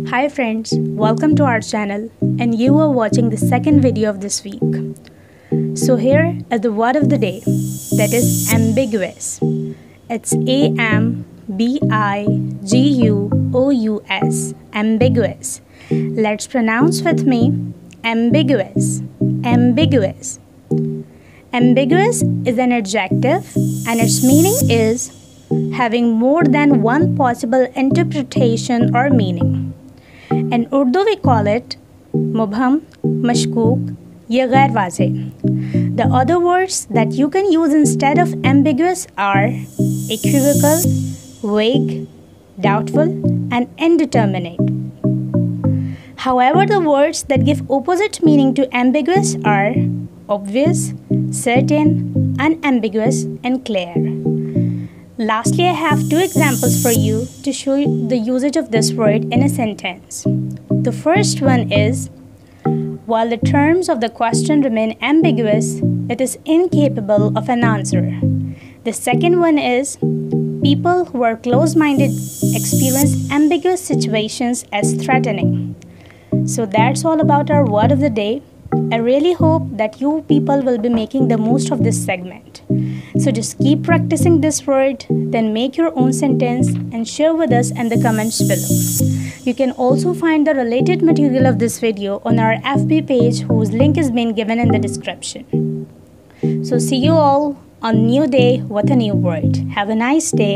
Hi friends, welcome to our channel and you are watching the second video of this week. So here is the word of the day, that is ambiguous. It's A-M-B-I-G-U-O-U-S, ambiguous. Let's pronounce with me, ambiguous, ambiguous. Ambiguous is an adjective and its meaning is having more than one possible interpretation or meaning. In Urdu we call it mubham, mashkook, ya ghair wazi. The other words that you can use instead of ambiguous are equivocal, vague, doubtful, and indeterminate. However, the words that give opposite meaning to ambiguous are obvious, certain, unambiguous, and clear. Lastly, I have two examples for you to show you the usage of this word in a sentence. The first one is, while the terms of the question remain ambiguous, it is incapable of an answer. The second one is, people who are close-minded experience ambiguous situations as threatening. So that's all about our word of the day. I really hope that you people will be making the most of this segment. So just keep practicing this word, then make your own sentence and share with us in the comments below. You can also find the related material of this video on our FB page, whose link has been given in the description. So see you all on a new day with a new word. Have a nice day.